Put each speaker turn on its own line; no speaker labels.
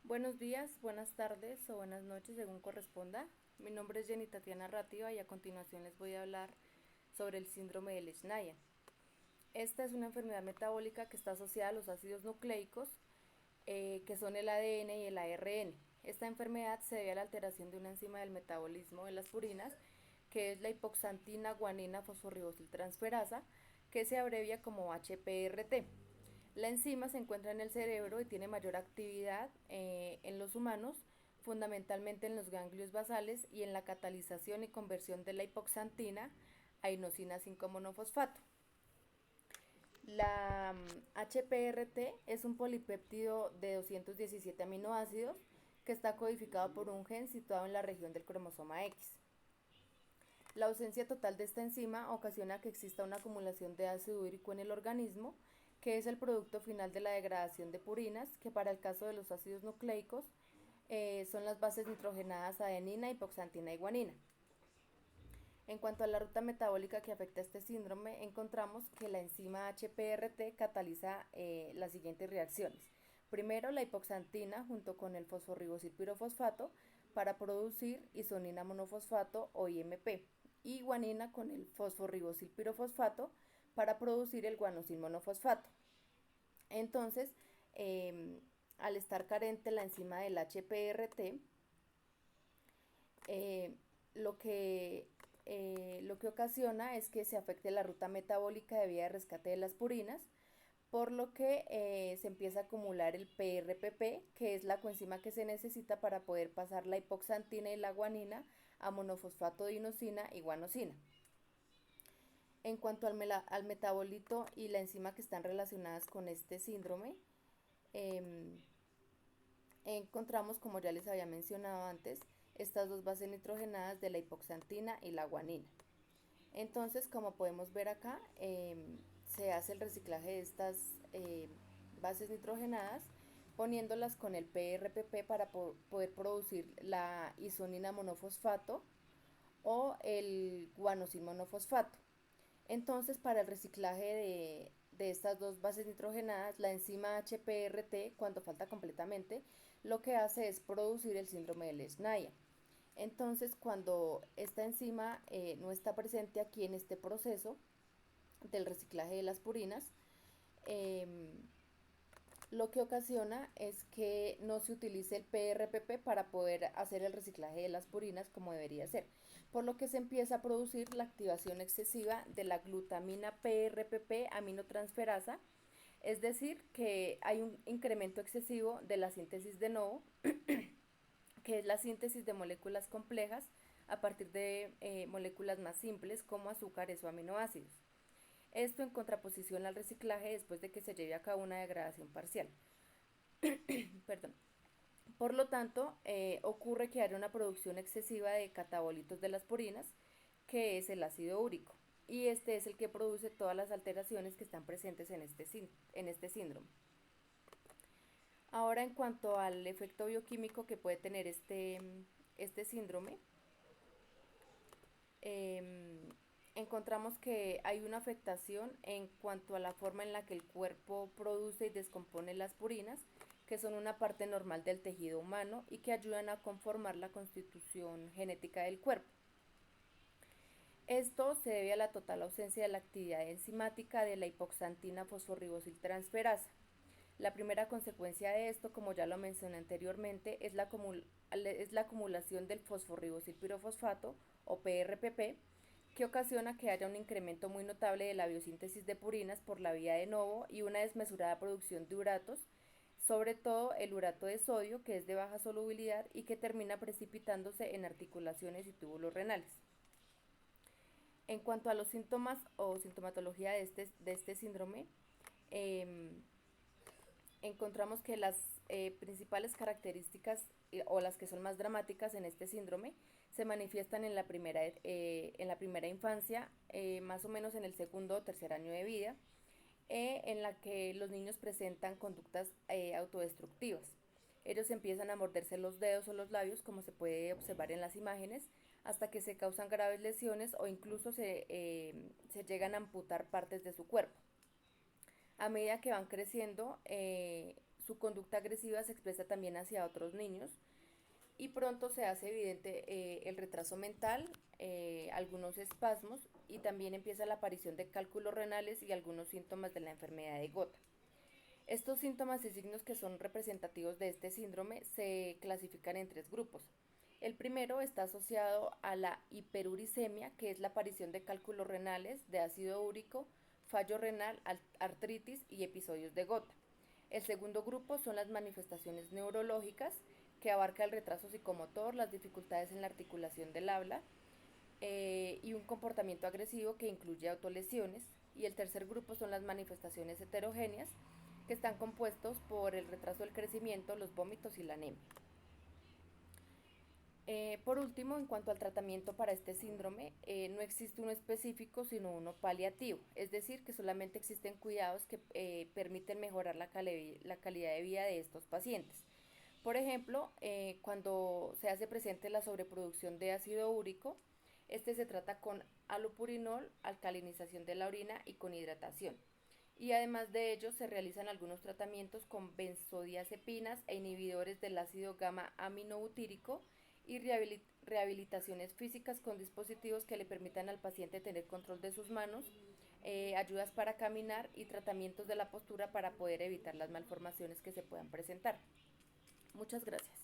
Buenos días, buenas tardes o buenas noches según corresponda. Mi nombre es Jenny Tatiana Rativa y a continuación les voy a hablar sobre el síndrome de Leschnaia. Esta es una enfermedad metabólica que está asociada a los ácidos nucleicos, que son el ADN y el ARN. Esta enfermedad se debe a la alteración de una enzima del metabolismo de las purinas, que es la hipoxantina guanina fosforribosiltransferasa, que se abrevia como HPRT. La enzima se encuentra en el cerebro y tiene mayor actividad en los humanos, fundamentalmente en los ganglios basales y en la catalización y conversión de la hipoxantina a inosina 5-monofosfato. La HPRT es un polipéptido de 217 aminoácidos que está codificado por un gen situado en la región del cromosoma X. La ausencia total de esta enzima ocasiona que exista una acumulación de ácido úrico en el organismo, que es el producto final de la degradación de purinas, que para el caso de los ácidos nucleicos son las bases nitrogenadas adenina, hipoxantina y guanina. En cuanto a la ruta metabólica que afecta a este síndrome, encontramos que la enzima HPRT cataliza las siguientes reacciones. Primero, la hipoxantina junto con el fosforribosilpirofosfato para producir isonina monofosfato o IMP y guanina con el fosforribosilpirofosfato para producir el guanosil monofosfato. Entonces, al estar carente la enzima del HPRT, eh, lo que lo que ocasiona es que se afecte la ruta metabólica de vía de rescate de las purinas, por lo que se empieza a acumular el PRPP, que es la coenzima que se necesita para poder pasar la hipoxantina y la guanina a monofosfato de inosina y guanosina. En cuanto al metabolito y la enzima que están relacionadas con este síndrome, eh, encontramos, como ya les había mencionado antes, estas dos bases nitrogenadas de la hipoxantina y la guanina. Entonces, como podemos ver acá, se hace el reciclaje de estas bases nitrogenadas poniéndolas con el PRPP para poder producir la isonina monofosfato o el guanosil monofosfato. Entonces, para el reciclaje de estas dos bases nitrogenadas, la enzima HPRT, cuando falta completamente, lo que hace es producir el síndrome de Leschnaia. Entonces, cuando esta enzima no está presente aquí en este proceso del reciclaje de las purinas, eh, lo que ocasiona es que no se utilice el PRPP para poder hacer el reciclaje de las purinas como debería ser, por lo que se empieza a producir la activación excesiva de la glutamina PRPP aminotransferasa, es decir, que hay un incremento excesivo de la síntesis de novo, que es la síntesis de moléculas complejas a partir de moléculas más simples como azúcares o aminoácidos. Esto en contraposición al reciclaje después de que se lleve a cabo una degradación parcial. Perdón. Por lo tanto, ocurre que haya una producción excesiva de catabolitos de las purinas, que es el ácido úrico, y este es el que produce todas las alteraciones que están presentes en este síndrome. Ahora, en cuanto al efecto bioquímico que puede tener este síndrome, eh, encontramos que hay una afectación en cuanto a la forma en la que el cuerpo produce y descompone las purinas, que son una parte normal del tejido humano y que ayudan a conformar la constitución genética del cuerpo. Esto se debe a la total ausencia de la actividad enzimática de la hipoxantina fosforribosiltransferasa. La primera consecuencia de esto, como ya lo mencioné anteriormente, es la acumulación del fosforribosilpirofosfato o PRPP, que ocasiona que haya un incremento muy notable de la biosíntesis de purinas por la vía de novo y una desmesurada producción de uratos, sobre todo el urato de sodio, que es de baja solubilidad y que termina precipitándose en articulaciones y túbulos renales. En cuanto a los síntomas o sintomatología de este síndrome, eh, encontramos que las principales características o las que son más dramáticas en este síndrome se manifiestan en la primera infancia, más o menos en el segundo o tercer año de vida, en la que los niños presentan conductas autodestructivas. Ellos empiezan a morderse los dedos o los labios, como se puede observar en las imágenes, hasta que se causan graves lesiones o incluso se llegan a amputar partes de su cuerpo. A medida que van creciendo, Su conducta agresiva se expresa también hacia otros niños y pronto se hace evidente el retraso mental, algunos espasmos y también empieza la aparición de cálculos renales y algunos síntomas de la enfermedad de Gota. Estos síntomas y signos que son representativos de este síndrome se clasifican en tres grupos. El primero está asociado a la hiperuricemia, que es la aparición de cálculos renales, de ácido úrico, fallo renal, artritis y episodios de gota. El segundo grupo son las manifestaciones neurológicas, que abarca el retraso psicomotor, las dificultades en la articulación del habla y un comportamiento agresivo que incluye autolesiones. Y el tercer grupo son las manifestaciones heterogéneas, que están compuestos por el retraso del crecimiento, los vómitos y la anemia. Por último, en cuanto al tratamiento para este síndrome, no existe uno específico, sino uno paliativo, es decir, que solamente existen cuidados que permiten mejorar la calidad de vida de estos pacientes. Por ejemplo, cuando se hace presente la sobreproducción de ácido úrico, este se trata con allopurinol, alcalinización de la orina y con hidratación. Y además de ello, se realizan algunos tratamientos con benzodiazepinas e inhibidores del ácido gamma aminobutírico y rehabilitaciones físicas con dispositivos que le permitan al paciente tener control de sus manos, ayudas para caminar y tratamientos de la postura para poder evitar las malformaciones que se puedan presentar. Muchas gracias.